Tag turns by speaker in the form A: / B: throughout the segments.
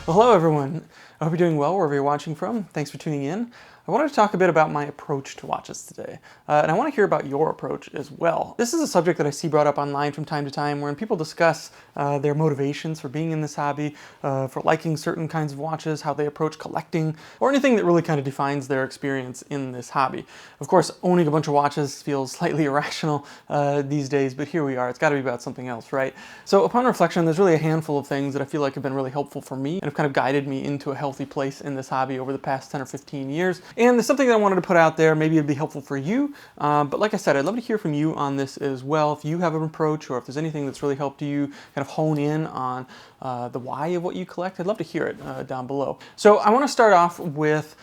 A: Well, hello everyone. I hope you're doing well wherever you're watching from. Thanks for tuning in. I wanted to talk a bit about my approach to watches today, and I want to hear about your approach as well. This is a subject that I see brought up online from time to time when people discuss their motivations for being in this hobby, for liking certain kinds of watches, how they approach collecting, or anything that really kind of defines their experience in this hobby. Of course, owning a bunch of watches feels slightly irrational these days, but here we are. It's got to be about something else, right? So upon reflection, there's really a handful of things that I feel like have been really helpful for me and have kind of guided me into a healthy place in this hobby over the past 10 or 15 years. And there's something that I wanted to put out there. Maybe it'd be helpful for you. But like I said, I'd love to hear from you on this as well. If you have an approach or if there's anything that's really helped you kind of hone in on the why of what you collect, I'd love to hear it down below. So I want to start off with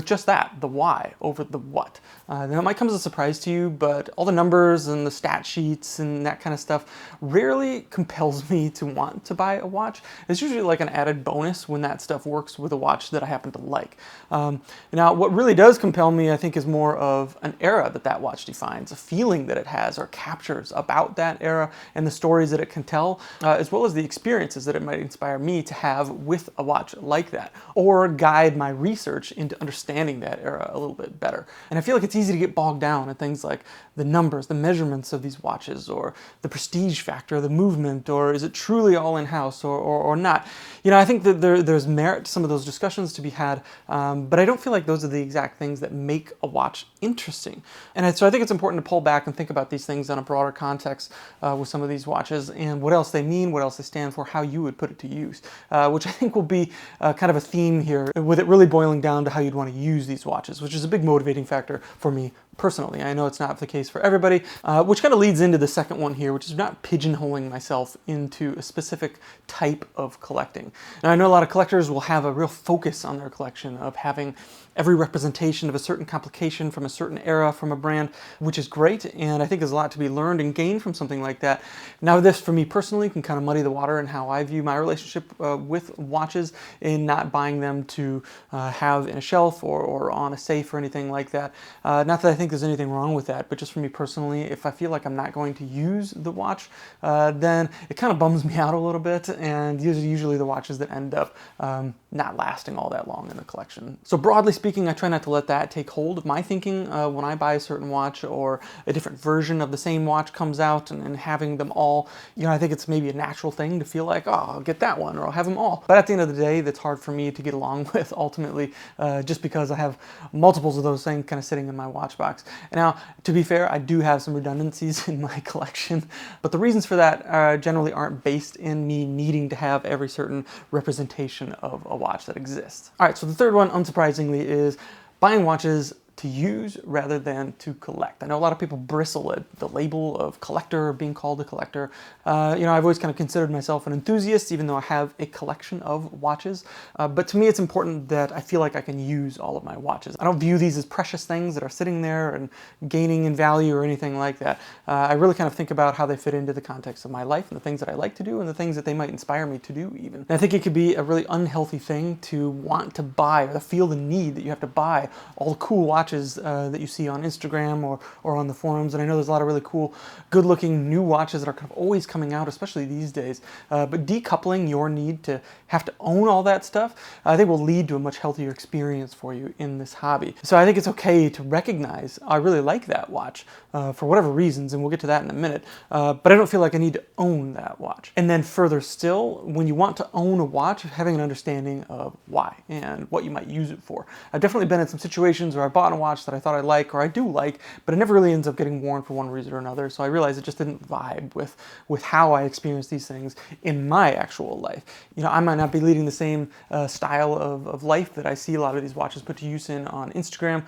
A: just that, the why over the what. Now it might come as a surprise to you, but all the numbers and the stat sheets and that kind of stuff rarely compels me to want to buy a watch. It's usually like an added bonus when that stuff works with a watch that I happen to like. Now what really does compel me, I think, is more of an era that watch defines, a feeling that it has or captures about that era and the stories that it can tell, as well as the experiences that it might inspire me to have with a watch like that, or guide my research into understanding that era a little bit better. And I feel like it's easy to get bogged down in things like the numbers, the measurements of these watches, or the prestige factor, the movement, or is it truly all in-house or not. You know, I think that there's merit to some of those discussions to be had, but I don't feel like those are the exact things that make a watch interesting. And so I think it's important to pull back and think about these things in a broader context with some of these watches and what else they mean, what else they stand for, how you would put it to use, which I think will be kind of a theme here, with it really boiling down to how you'd want to use these watches, which is a big motivating factor for me personally. I know it's not the case for everybody, which kind of leads into the second one here, which is not pigeonholing myself into a specific type of collecting. Now, I know a lot of collectors will have a real focus on their collection of having every representation of a certain complication from a certain era from a brand, which is great, and I think there's a lot to be learned and gained from something like that. Now, this, for me personally, can kind of muddy the water in how I view my relationship with watches, in not buying them to have in a shelf or on a safe or anything like that. Not that I think there's anything wrong with that, but just for me personally, if I feel like I'm not going to use the watch, then it kind of bums me out a little bit, and usually the watches that end up not lasting all that long in the collection. So broadly speaking, I try not to let that take hold of my thinking when I buy a certain watch or a different version of the same watch comes out, and having them all, you know, I think it's maybe a natural thing to feel like, oh, I'll get that one or I'll have them all. But at the end of the day, that's hard for me to get along with ultimately, just because I have multiples of those things kind of sitting in my watch box. And now, to be fair, I do have some redundancies in my collection, but the reasons for that generally aren't based in me needing to have every certain representation of a watch that exists. All right, so the third one, unsurprisingly, is buying watches to use rather than to collect. I know a lot of people bristle at the label of collector or being called a collector. You know, I've always kind of considered myself an enthusiast, even though I have a collection of watches. But to me, it's important that I feel like I can use all of my watches. I don't view these as precious things that are sitting there and gaining in value or anything like that. I really kind of think about how they fit into the context of my life and the things that I like to do and the things that they might inspire me to do even. And I think it could be a really unhealthy thing to want to buy, or to feel the need that you have to buy all the cool watches that you see on Instagram or on the forums. And I know there's a lot of really cool, good-looking new watches that are kind of always coming out, especially these days. But decoupling your need to have to own all that stuff, I think will lead to a much healthier experience for you in this hobby. So I think it's okay to recognize, I really like that watch for whatever reasons, and we'll get to that in a minute, but I don't feel like I need to own that watch. And then further still, when you want to own a watch, having an understanding of why and what you might use it for. I've definitely been in some situations where I bought a watch that I thought I like, or I do like, but it never really ends up getting worn for one reason or another, so I realized it just didn't vibe with how I experience these things in my actual life. You know, I might not be leading the same style of life that I see a lot of these watches put to use in on Instagram,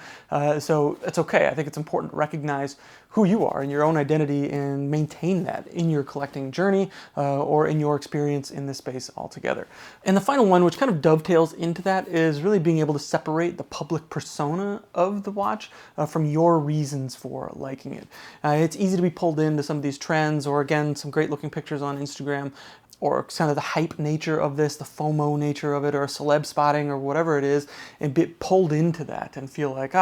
A: so it's okay. I think it's important to recognize who you are and your own identity and maintain that in your collecting journey or in your experience in this space altogether. And the final one, which kind of dovetails into that, is really being able to separate the public persona of the watch from your reasons for liking it. It's easy to be pulled into some of these trends, or again, some great looking pictures on Instagram, or kind of the hype nature of this, the FOMO nature of it, or celeb spotting, or whatever it is, and get pulled into that and feel like,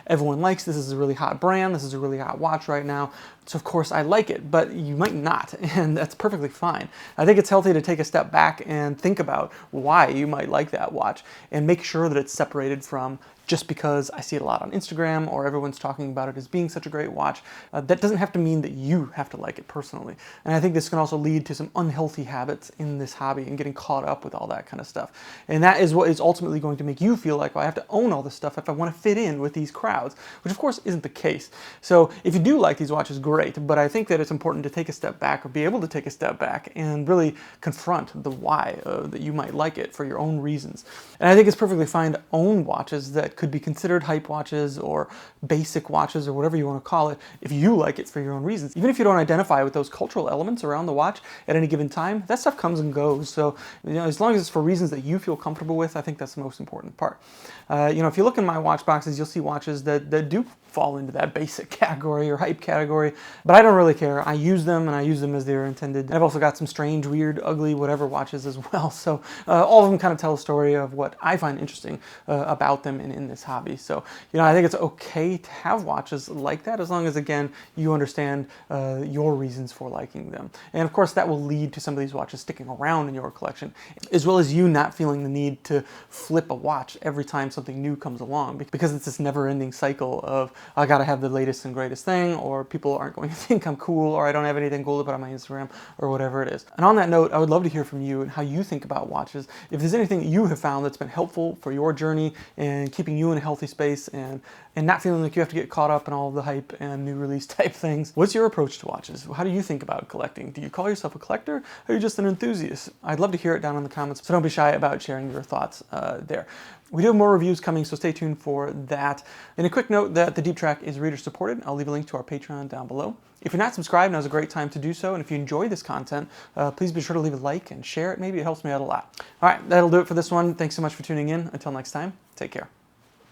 A: everyone likes this is a really hot brand, this is a really hot watch right now, So of course I like it, but you might not, and that's perfectly fine. I think it's healthy to take a step back and think about why you might like that watch and make sure that it's separated from just because I see it a lot on Instagram or everyone's talking about it as being such a great watch. That doesn't have to mean that you have to like it personally. And I think this can also lead to some unhealthy habits in this hobby and getting caught up with all that kind of stuff. And that is what is ultimately going to make you feel like, well, I have to own all this stuff if I want to fit in with these crowds, which of course isn't the case. So if you do like these watches, great, but I think that it's important to take a step back or be able to take a step back and really confront the why that you might like it for your own reasons. And I think it's perfectly fine to own watches that could be considered hype watches or basic watches or whatever you want to call it if you like it for your own reasons. Even if you don't identify with those cultural elements around the watch at any given time, that stuff comes and goes. So, as long as it's for reasons that you feel comfortable with, I think that's the most important part. If you look in my watch boxes, you'll see watches that do fall into that basic category or hype category, but I don't really care. I use them and I use them as they're intended. I've also got some strange, weird, ugly, whatever watches as well. So all of them kind of tell a story of what I find interesting about them and in this hobby. So, I think it's okay to have watches like that as long as, again, you understand your reasons for liking them. And of course, that will lead to some of these watches sticking around in your collection, as well as you not feeling the need to flip a watch every time something new comes along, because it's this never-ending cycle of, I gotta have the latest and greatest thing, or people aren't going to think I'm cool, or I don't have anything cool to put on my Instagram, or whatever it is. And on that note, I would love to hear from you and how you think about watches. If there's anything that you have found that's been helpful for your journey and keeping you in a healthy space and not feeling like you have to get caught up in all the hype and new release type things. What's your approach to watches? How do you think about collecting? Do you call yourself a collector, or are you just an enthusiast? I'd love to hear it down in the comments, so don't be shy about sharing your thoughts there. We do have more reviews coming, so stay tuned for that. And a quick note that the Deep Track is reader supported. I'll leave a link to our Patreon down below. If you're not subscribed, now's a great time to do so. And if you enjoy this content, please be sure to leave a like and share it. Maybe it helps me out a lot. All right, that'll do it for this one. Thanks so much for tuning in. Until next time, take care.